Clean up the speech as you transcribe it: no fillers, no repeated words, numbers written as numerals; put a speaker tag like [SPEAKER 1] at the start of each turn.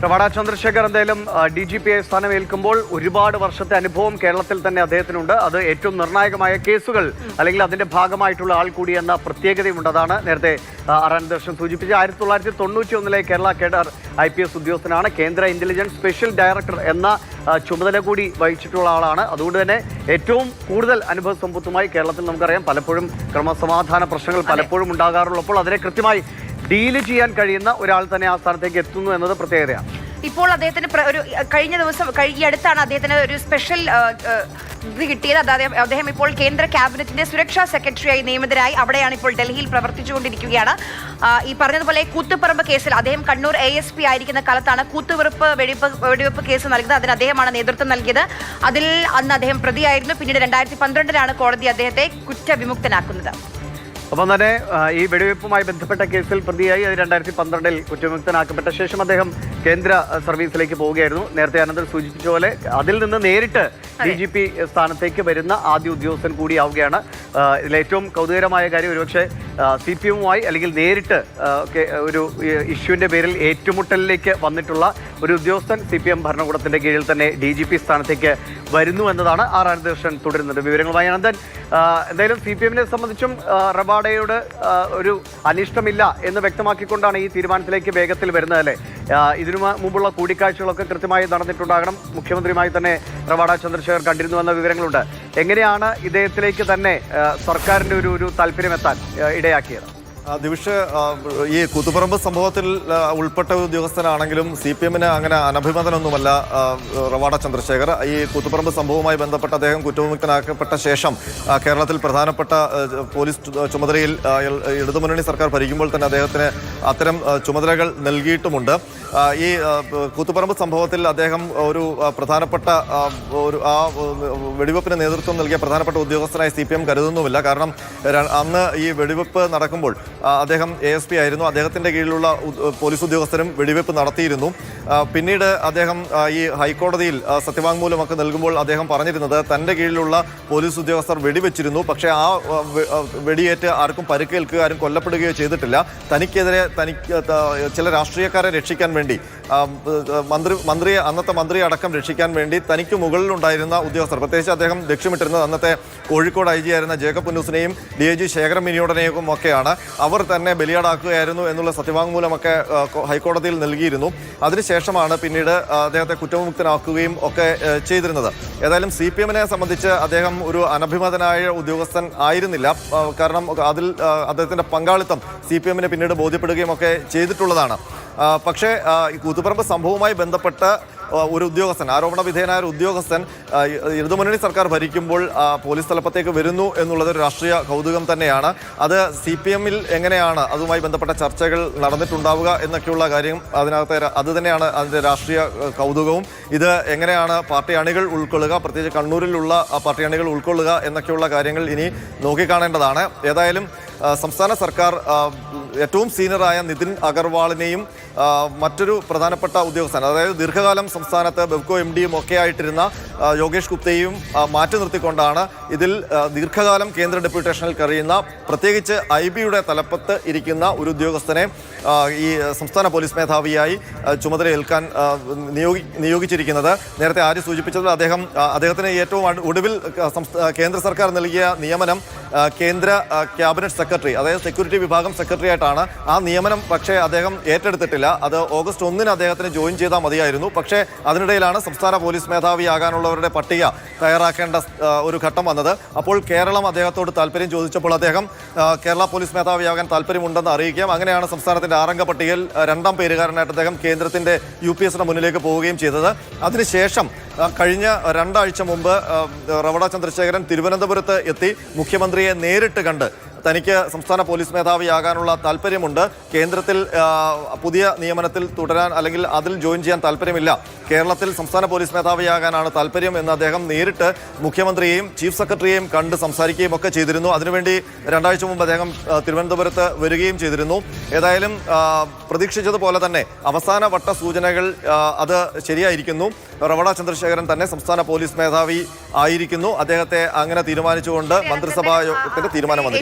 [SPEAKER 1] റവാഡ ചന്ദ്രശേഖർ എന്തായാലും DGP സ്ഥാനമേൽക്കുമ്പോൾ ഒരുപാട് വർഷത്തെ അനുഭവം കേരളത്തിൽ തന്നെ അദ്ദേഹത്തിനുണ്ട്. അത് ഏറ്റവും നിർണായകമായ കേസുകൾ അല്ലെങ്കിൽ അതിന്റെ ഭാഗമായിട്ടുള്ള ആൾ കൂടി എന്ന പ്രത്യേകതയുണ്ട്. അതാണ് നേരത്തെ ആറാൻദർശൻ സൂചിപ്പിച്ച 1991 കേരള കേഡർ IPS ഉദ്യോഗസ്ഥനാണ്. കേന്ദ്ര ഇന്റലിജൻസ് സ്പെഷ്യൽ ഡയറക്ടർ എന്ന ചുമതല കൂടി വഹിച്ചിട്ടുള്ള ആളാണ്. അതുകൊണ്ട് തന്നെ ഏറ്റവും കൂടുതൽ അനുഭവ സമ്പത്തുമായി കേരളത്തിൽ നമുക്കറിയാം പലപ്പോഴും ക്രമസമാധാന പ്രശ്നങ്ങൾ പലപ്പോഴും ഉണ്ടാകാറുള്ളപ്പോൾ അതിനെ കൃത്യമായി ഡീല് ചെയ്യാൻ കഴിയുന്ന ഒരാൾ തന്നെ ആ സ്ഥാനത്തേക്ക് എത്തുന്നു എന്നത് പ്രത്യേകതയാണ്.
[SPEAKER 2] ഇപ്പോൾ അദ്ദേഹത്തിന് ഒരു കഴിഞ്ഞ ദിവസം ഈ അടുത്താണ് അദ്ദേഹത്തിന് ഒരു സ്പെഷ്യൽ ഇത് കിട്ടിയത്. അതായത് അദ്ദേഹം ഇപ്പോൾ കേന്ദ്ര ക്യാബിനറ്റിന്റെ സുരക്ഷാ സെക്രട്ടറിയായി നിയമിതരായി അവിടെയാണ് ഇപ്പോൾ ഡൽഹിയിൽ പ്രവർത്തിച്ചുകൊണ്ടിരിക്കുകയാണ്. ഈ പറഞ്ഞതുപോലെ കൂത്തുപറമ്പ് കേസിൽ അദ്ദേഹം കണ്ണൂർ ASP ആയിരിക്കുന്ന കാലത്താണ് കൂത്തുപറമ്പ് വെടിവെപ്പ് കേസ് നൽകുന്നത്. അതിന് അദ്ദേഹമാണ് നേതൃത്വം നൽകിയത്. അതിൽ അന്ന് അദ്ദേഹം പ്രതിയായിരുന്നു. പിന്നീട് 2012 കോടതി അദ്ദേഹത്തെ കുറ്റവിമുക്തനാക്കുന്നത്.
[SPEAKER 1] അപ്പം തന്നെ ഈ വെടിവെപ്പുമായി ബന്ധപ്പെട്ട കേസിൽ പ്രതിയായി 2012 കുറ്റവിമുക്തനാക്കപ്പെട്ട ശേഷം അദ്ദേഹം കേന്ദ്ര സർവീസിലേക്ക് പോവുകയായിരുന്നു. നേരത്തെ അനന്തൻ സൂചിപ്പിച്ച പോലെ അതിൽ നിന്ന് നേരിട്ട് DGP സ്ഥാനത്തേക്ക് വരുന്ന ആദ്യ ഉദ്യോഗസ്ഥൻ കൂടിയാവുകയാണ്. ഇതിലേറ്റവും കൗതുകരമായ കാര്യം ഒരുപക്ഷെ CPM-മായി അല്ലെങ്കിൽ നേരിട്ട് ഒരു ഇഷ്യൂവിൻ്റെ പേരിൽ ഏറ്റുമുട്ടലിലേക്ക് വന്നിട്ടുള്ള ഒരു ഉദ്യോഗസ്ഥൻ CPM ഭരണകൂടത്തിൻ്റെ കീഴിൽ തന്നെ DGP സ്ഥാനത്തേക്ക് വരുന്നു എന്നതാണ് ആറാൻദർശൻ തുടരുന്നത്. വിവരങ്ങളുമായി അനന്തൻ, എന്തായാലും CPM-നെ സംബന്ധിച്ചും റവാഡയോട് ഒരു അനിഷ്ടമില്ല എന്ന് വ്യക്തമാക്കിക്കൊണ്ടാണ് ഈ തീരുമാനത്തിലേക്ക് വേഗത്തിൽ വരുന്നതല്ലേ. ഇതിനു മുമ്പുള്ള കൂടിക്കാഴ്ചകളൊക്കെ കൃത്യമായി നടന്നിട്ടുണ്ടാകണം. മുഖ്യമന്ത്രിയുമായി തന്നെ റവാഡ ചന്ദ്രശേഖർ കണ്ടിരുന്നുവെന്ന വിവരങ്ങളുണ്ട്. എങ്ങനെയാണ് ഇദ്ദേഹത്തിലേക്ക് തന്നെ സർക്കാരിൻ്റെ ഒരു താല്പര്യമെത്താൻ ഇടയാക്കിയത്?
[SPEAKER 3] ദിവിഷ്, ഈ കൂത്തുപറമ്പ് സംഭവത്തിൽ ഉൾപ്പെട്ട ഉദ്യോഗസ്ഥനാണെങ്കിലും CPM-ന് അങ്ങനെ അനഭിമതനൊന്നുമല്ല റവാഡ ചന്ദ്രശേഖർ. ഈ കൂത്തുപറമ്പ് സംഭവവുമായി ബന്ധപ്പെട്ട് അദ്ദേഹം കുറ്റവിമുക്തനാക്കപ്പെട്ട ശേഷം കേരളത്തിൽ പ്രധാനപ്പെട്ട പോലീസ് ചുമതലയിൽ ഇടതുമുന്നണി സർക്കാർ ഭരിക്കുമ്പോൾ തന്നെ അദ്ദേഹത്തിന് അത്തരം ചുമതലകൾ നൽകിയിട്ടുമുണ്ട്. ഈ കൂത്തുപറമ്പ് സംഭവത്തിൽ അദ്ദേഹം ഒരു പ്രധാനപ്പെട്ട വെടിവെപ്പിന് നേതൃത്വം നൽകിയ പ്രധാനപ്പെട്ട ഉദ്യോഗസ്ഥനായി CPM കരുതുന്നുമില്ല. കാരണം അന്ന് ഈ വെടിവെപ്പ് നടക്കുമ്പോൾ അദ്ദേഹം ASP ആയിരുന്നു. അദ്ദേഹത്തിൻ്റെ കീഴിലുള്ള പോലീസ് ഉദ്യോഗസ്ഥരും വെടിവെപ്പ് നടത്തിയിരുന്നു. പിന്നീട് അദ്ദേഹം ഈ ഹൈക്കോടതിയിൽ സത്യവാങ്മൂലമൊക്കെ നൽകുമ്പോൾ അദ്ദേഹം പറഞ്ഞിരുന്നത് തൻ്റെ കീഴിലുള്ള പോലീസ് ഉദ്യോഗസ്ഥർ വെടിവെച്ചിരുന്നു, പക്ഷേ ആ വെടിയേറ്റ് ആർക്കും പരിക്കേൽക്കുകയോ ആരും കൊല്ലപ്പെടുകയോ ചെയ്തിട്ടില്ല. തനിക്കെതിരെ ചില രാഷ്ട്രീയക്കാരെ രക്ഷിക്കാൻ വേണ്ടി അന്നത്തെ മന്ത്രി അടക്കം രക്ഷിക്കാൻ വേണ്ടി തനിക്ക് മുകളിലുണ്ടായിരുന്ന ഉദ്യോഗസ്ഥർ, പ്രത്യേകിച്ച് അദ്ദേഹം ലക്ഷ്യമിട്ടിരുന്നത് അന്നത്തെ കോഴിക്കോട് IG ആയിരുന്ന ജേക്കബ് പുന്നൂസിനെയും DIG ശേഖരൻ മിനിയോടനെയും ഒക്കെയാണ്. അവർ തന്നെ ബലിയാടാക്കുകയായിരുന്നു എന്നുള്ള സത്യവാങ്മൂലമൊക്കെ ഹൈക്കോടതിയിൽ നൽകിയിരുന്നു. അതിനുശേഷമാണ് പിന്നീട് അദ്ദേഹത്തെ കുറ്റവിമുക്തനാക്കുകയും ഒക്കെ ചെയ്തിരുന്നത്. ഏതായാലും CPM-നെ സംബന്ധിച്ച് അദ്ദേഹം ഒരു അനഭിമതനായ ഉദ്യോഗസ്ഥൻ ആയിരുന്നില്ല. കാരണം അതിൽ അദ്ദേഹത്തിൻ്റെ പങ്കാളിത്തം CPM-ന് പിന്നീട് ബോധ്യപ്പെടുകയും ഒക്കെ ചെയ്തിട്ടുള്ളതാണ്. പക്ഷേ ഈ കൂത്തുപറമ്പ് സംഭവവുമായി ബന്ധപ്പെട്ട് ഒരു ഉദ്യോഗസ്ഥൻ, ആരോപണ വിധേയനായ ഒരു ഉദ്യോഗസ്ഥൻ ഇടതുമുന്നണി സർക്കാർ ഭരിക്കുമ്പോൾ പോലീസ് തലപ്പത്തേക്ക് വരുന്നു എന്നുള്ളത് ഒരു രാഷ്ട്രീയ കൗതുകം തന്നെയാണ്. അത് CPM-ൽ എങ്ങനെയാണ് അതുമായി ബന്ധപ്പെട്ട ചർച്ചകൾ നടന്നിട്ടുണ്ടാവുക എന്നൊക്കെയുള്ള കാര്യം അത് തന്നെയാണ് അതിൻ്റെ രാഷ്ട്രീയ കൗതുകവും. ഇത് എങ്ങനെയാണ് പാർട്ടി അണികൾ ഉൾക്കൊള്ളുക, പ്രത്യേകിച്ച് കണ്ണൂരിലുള്ള പാർട്ടി അണികൾ ഉൾക്കൊള്ളുക എന്നൊക്കെയുള്ള കാര്യങ്ങൾ ഇനി നോക്കിക്കാണേണ്ടതാണ്. ഏതായാലും സംസ്ഥാന സർക്കാർ ഏറ്റവും സീനിയറായ നിതിൻ അഗർവാളിനെയും മറ്റൊരു പ്രധാനപ്പെട്ട ഉദ്യോഗസ്ഥൻ, അതായത് ദീർഘകാലം സംസ്ഥാനത്ത് ബെവ്കോ MD-യും ഒക്കെ ആയിട്ടിരുന്ന യോഗേഷ് ഗുപ്തയും മാറ്റി നിർത്തിക്കൊണ്ടാണ് ഇതിൽ ദീർഘകാലം കേന്ദ്ര ഡെപ്യൂട്ടേഷനിൽ കഴിയുന്ന, പ്രത്യേകിച്ച് IB-യുടെ തലപ്പത്ത് ഇരിക്കുന്ന ഒരു ഉദ്യോഗസ്ഥനെ ഈ സംസ്ഥാന പോലീസ് മേധാവിയായി ചുമതലയേൽക്കാൻ നിയോഗിച്ചിരിക്കുന്നത്. നേരത്തെ ആര്യ സൂചിപ്പിച്ചത് അദ്ദേഹത്തിന് ഏറ്റവും ഒടുവിൽ കേന്ദ്ര സർക്കാർ നൽകിയ നിയമനം കേന്ദ്ര ക്യാബിനറ്റ് സെക്രട്ടറി, അതായത് സെക്യൂരിറ്റി വിഭാഗം സെക്രട്ടറി ആയിട്ടാണ്. ആ നിയമനം പക്ഷേ അദ്ദേഹം ഏറ്റെടുത്തിട്ടില്ല. അത് ഓഗസ്റ്റ് 1 അദ്ദേഹത്തിന് ജോയിൻ ചെയ്താൽ മതിയായിരുന്നു. പക്ഷേ അതിനിടയിലാണ് സംസ്ഥാന പോലീസ് മേധാവിയാകാനുള്ളവരുടെ പട്ടിക തയ്യാറാക്കേണ്ട ഒരു ഘട്ടം വന്നത്. അപ്പോൾ കേരളം അദ്ദേഹത്തോട് താല്പര്യം ചോദിച്ചപ്പോൾ അദ്ദേഹം കേരള പോലീസ് മേധാവിയാകാൻ താല്പര്യമുണ്ടെന്ന് അറിയിക്കുകയും അങ്ങനെയാണ് സംസ്ഥാനത്തിൻ്റെ 6-അംഗ പട്ടികയിൽ 2ാം പേരുകാരനായിട്ട് അദ്ദേഹം കേന്ദ്രത്തിൻ്റെ UPS-ന്റെ മുന്നിലേക്ക് പോവുകയും ചെയ്തത്. അതിനുശേഷം കഴിഞ്ഞ 2 ആഴ്ച മുമ്പ് റവാഡ ചന്ദ്രശേഖരൻ തിരുവനന്തപുരത്ത് എത്തി മുഖ്യമന്ത്രിയെ നേരിട്ട് കണ്ട് തനിക്ക് സംസ്ഥാന പോലീസ് മേധാവിയാകാനുള്ള താല്പര്യമുണ്ട്, കേന്ദ്രത്തിൽ പുതിയ നിയമനത്തിൽ തുടരാൻ അല്ലെങ്കിൽ അതിൽ ജോയിൻ ചെയ്യാൻ താല്പര്യമില്ല, കേരളത്തിൽ സംസ്ഥാന പോലീസ് മേധാവിയാകാനാണ് താല്പര്യം എന്ന് അദ്ദേഹം നേരിട്ട് മുഖ്യമന്ത്രിയെയും ചീഫ് സെക്രട്ടറിയെയും കണ്ട് സംസാരിക്കുകയും ഒക്കെ ചെയ്തിരുന്നു. അതിനുവേണ്ടി 2 ആഴ്ച മുമ്പ് അദ്ദേഹം തിരുവനന്തപുരത്ത് വരികയും ചെയ്തിരുന്നു. ഏതായാലും പ്രതീക്ഷിച്ചതുപോലെ തന്നെ അവസാന വട്ട സൂചനകൾ അത് ശരിയായിരിക്കുന്നു. റവാഡ ചന്ദ്രശേഖരൻ തന്നെ സംസ്ഥാന പോലീസ് മേധാവി ആയിരിക്കുന്നു. അദ്ദേഹത്തെ അങ്ങനെ തീരുമാനിച്ചുകൊണ്ട് മന്ത്രിസഭാ യോഗത്തിന്റെ തീരുമാനം വന്നിരിക്കുന്നു.